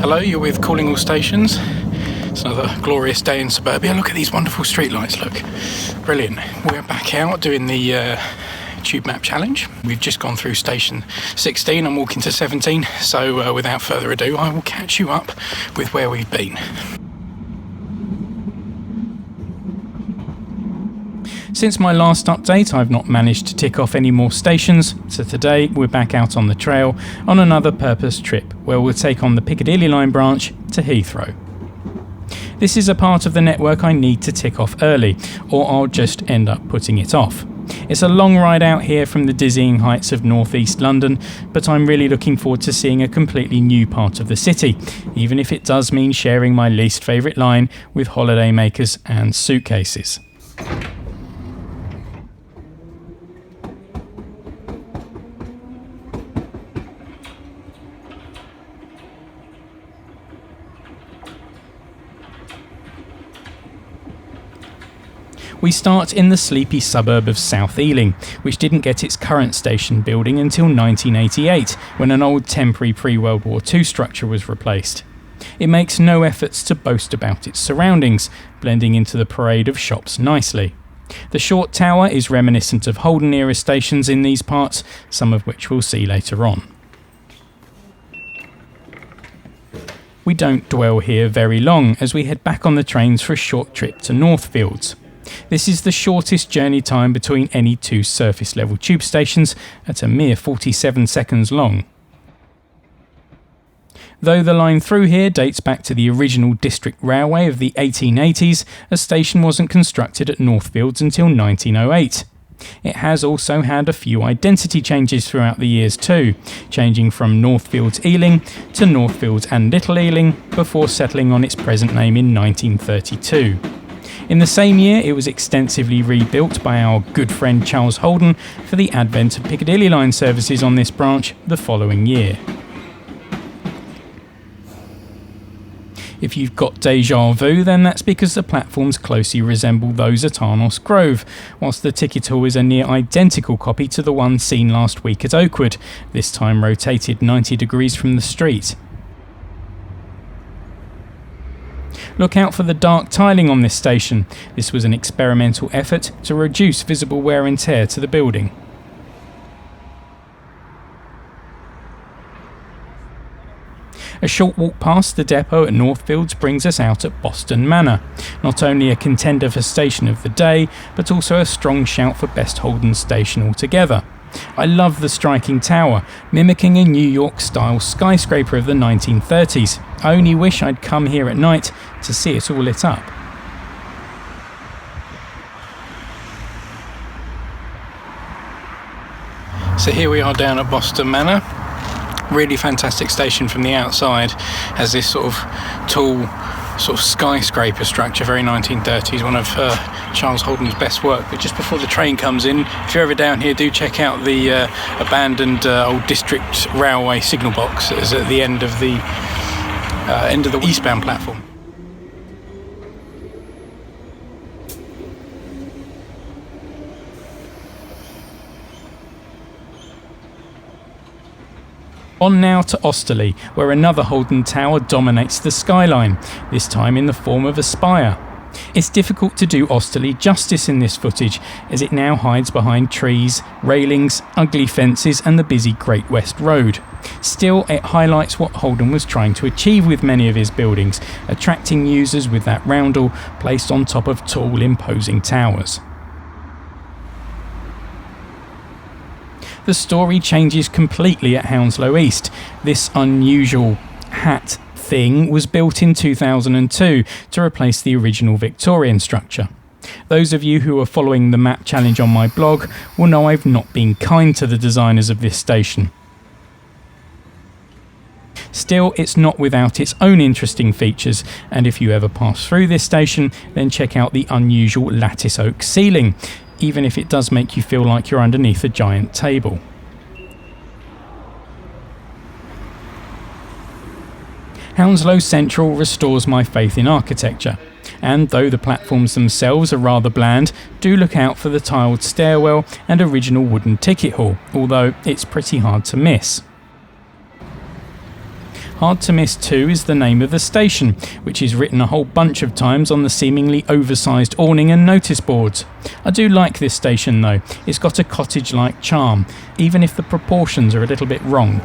Hello, you're with Calling All Stations. It's another glorious day in suburbia. Look at these wonderful streetlights, look. Brilliant. We're back out doing the Tube Map Challenge. We've just gone through station 16. I'm walking to 17, so without further ado, I will catch you up with where we've been. Since my last update, I've not managed to tick off any more stations, so today we're back out on the trail on another purpose trip where we'll take on the Piccadilly line branch to Heathrow. This is a part of the network I need to tick off early, or I'll just end up putting it off. It's a long ride out here from the dizzying heights of northeast London, but I'm really looking forward to seeing a completely new part of the city, even if it does mean sharing my least favourite line with holidaymakers and suitcases. We start in the sleepy suburb of South Ealing, which didn't get its current station building until 1988, when an old temporary pre-World War II structure was replaced. It makes no efforts to boast about its surroundings, blending into the parade of shops nicely. The short tower is reminiscent of Holden era stations in these parts, some of which we'll see later on. We don't dwell here very long as we head back on the trains for a short trip to Northfields. This is the shortest journey time between any two surface level tube stations at a mere 47 seconds long. Though the line through here dates back to the original District Railway of the 1880s, a station wasn't constructed at Northfields until 1908. It has also had a few identity changes throughout the years too, changing from Northfields Ealing to Northfields and Little Ealing before settling on its present name in 1932. In the same year, it was extensively rebuilt by our good friend Charles Holden for the advent of Piccadilly line services on this branch the following year. If you've got déjà vu, then that's because the platforms closely resemble those at Arnos Grove, whilst the ticket hall is a near identical copy to the one seen last week at Oakwood, this time rotated 90 degrees from the street. Look out for the dark tiling on this station. This was an experimental effort to reduce visible wear and tear to the building. A short walk past the depot at Northfields brings us out at Boston Manor, not only a contender for station of the day, but also a strong shout for best Holden station altogether. I love the striking tower, mimicking a New York-style skyscraper of the 1930s. I only wish I'd come here at night to see it all lit up. So here we are down at Boston Manor. Really fantastic station from the outside. Has this sort of tall skyscraper structure, very 1930s, one of Charles Holden's best work. But just before the train comes in, if you're ever down here, do check out the abandoned old District Railway signal box that is at the end of the eastbound platform. On now to Osterley, where another Holden tower dominates the skyline, this time in the form of a spire. It's difficult to do Osterley justice in this footage, as it now hides behind trees, railings, ugly fences and the busy Great West Road. Still, it highlights what Holden was trying to achieve with many of his buildings, attracting users with that roundel placed on top of tall, imposing towers. The story changes completely at Hounslow East. This unusual hat thing was built in 2002 to replace the original Victorian structure. Those of you who are following the map challenge on my blog will know I've not been kind to the designers of this station. Still, it's not without its own interesting features, and if you ever pass through this station, then check out the unusual lattice oak ceiling, even if it does make you feel like you're underneath a giant table. Hounslow Central restores my faith in architecture, and though the platforms themselves are rather bland, do look out for the tiled stairwell and original wooden ticket hall, although it's pretty hard to miss. Hard to miss too is the name of the station, which is written a whole bunch of times on the seemingly oversized awning and notice boards. I do like this station though, it's got a cottage-like charm, even if the proportions are a little bit wrong.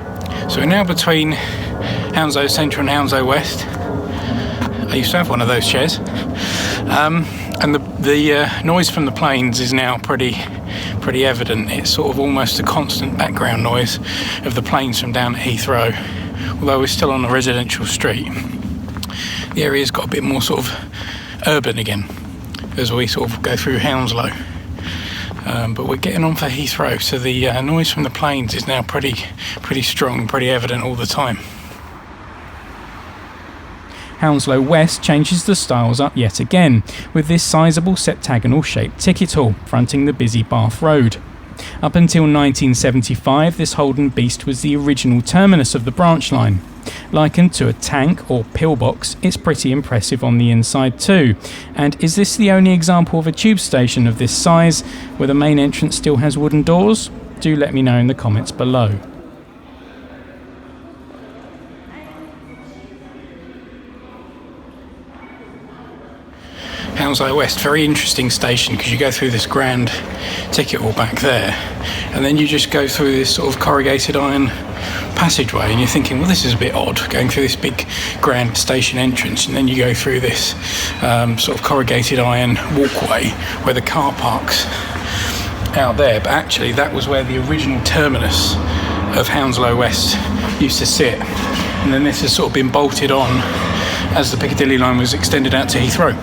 So we're now between Hounslow Central and Hounslow West. I used to have one of those chairs. And the noise from the planes is now pretty evident. It's sort of almost a constant background noise of the planes from down at Heathrow, although we're still on a residential street. The area's got a bit more sort of urban again as we sort of go through Hounslow. But we're getting on for Heathrow, so the noise from the planes is now pretty strong, pretty evident all the time. Hounslow West changes the styles up yet again, with this sizable septagonal-shaped ticket hall fronting the busy Bath Road. Up until 1975, this Holden beast was the original terminus of the branch line. Likened to a tank or pillbox, it's pretty impressive on the inside too. And is this the only example of a tube station of this size, where the main entrance still has wooden doors? Do let me know in the comments below. Hounslow West, very interesting station because you go through this grand ticket hall back there and then you just go through this sort of corrugated iron passageway and you're thinking, well, this is a bit odd going through this big grand station entrance, and then you go through this sort of corrugated iron walkway where the car parks out there, but actually that was where the original terminus of Hounslow West used to sit, and then this has sort of been bolted on as the Piccadilly line was extended out to Heathrow.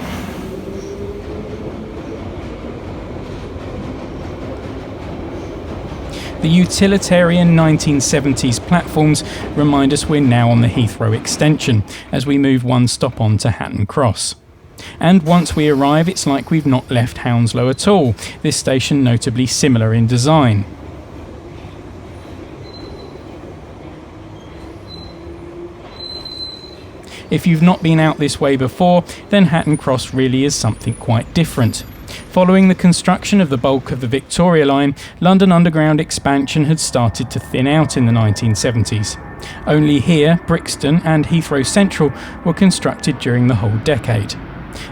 The utilitarian 1970s platforms remind us we're now on the Heathrow extension as we move one stop on to Hatton Cross. And once we arrive, it's like we've not left Hounslow at all, this station notably similar in design. If you've not been out this way before, then Hatton Cross really is something quite different. Following the construction of the bulk of the Victoria line, London Underground expansion had started to thin out in the 1970s. Only here, Brixton and Heathrow Central were constructed during the whole decade.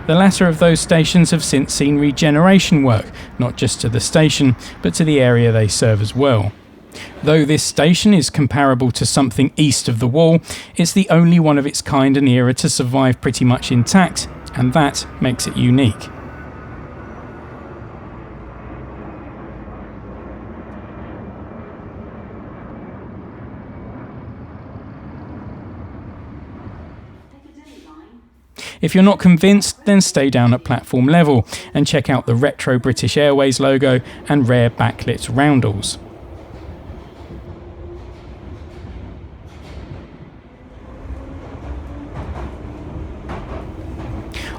The latter of those stations have since seen regeneration work, not just to the station, but to the area they serve as well. Though this station is comparable to something east of the Wall, it's the only one of its kind and era to survive pretty much intact, and that makes it unique. If you're not convinced, then stay down at platform level and check out the retro British Airways logo and rare backlit roundels.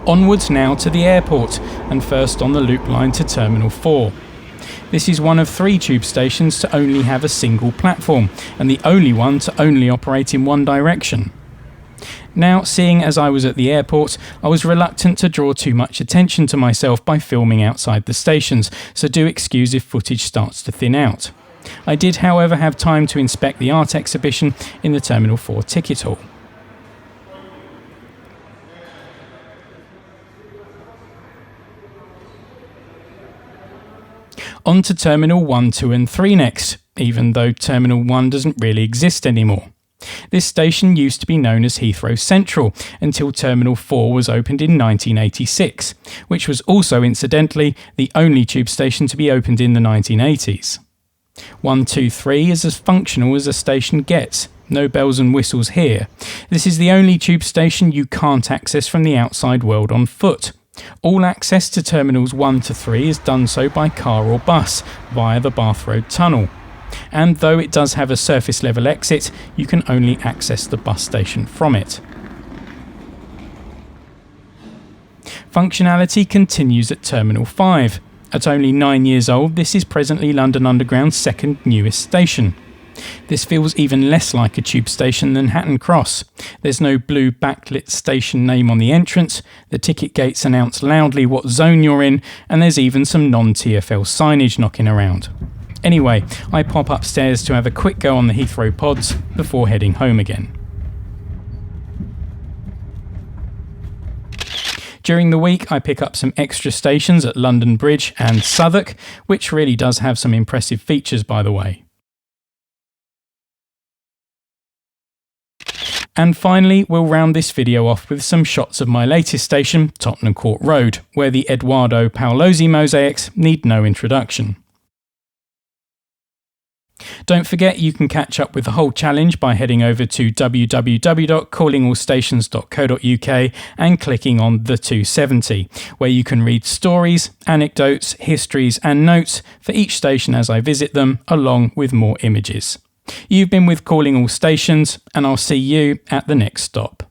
Onwards now to the airport, and first on the loop line to Terminal 4. This is one of 3 tube stations to only have a single platform, and the only one to only operate in one direction. Now, seeing as I was at the airport, I was reluctant to draw too much attention to myself by filming outside the stations, so do excuse if footage starts to thin out. I did, however, have time to inspect the art exhibition in the Terminal 4 ticket hall. On to Terminal 1, 2 and 3 next, even though Terminal 1 doesn't really exist anymore. This station used to be known as Heathrow Central until Terminal 4 was opened in 1986, which was also incidentally the only tube station to be opened in the 1980s. 1, 2, 3 is as functional as a station gets, no bells and whistles here. This is the only tube station you can't access from the outside world on foot. All access to Terminals 1 to 3 is done so by car or bus via the Bath Road Tunnel. And though it does have a surface level exit, you can only access the bus station from it. Functionality continues at Terminal 5. At only 9 years old, this is presently London Underground's second newest station. This feels even less like a tube station than Hatton Cross. There's no blue backlit station name on the entrance, the ticket gates announce loudly what zone you're in, and there's even some non-TfL signage knocking around. Anyway, I pop upstairs to have a quick go on the Heathrow pods before heading home again. During the week, I pick up some extra stations at London Bridge and Southwark, which really does have some impressive features, by the way. And finally, we'll round this video off with some shots of my latest station, Tottenham Court Road, where the Edoardo Paolozzi mosaics need no introduction. Don't forget you can catch up with the whole challenge by heading over to www.callingallstations.co.uk and clicking on the 270, where you can read stories, anecdotes, histories and notes for each station as I visit them, along with more images. You've been with Calling All Stations, and I'll see you at the next stop.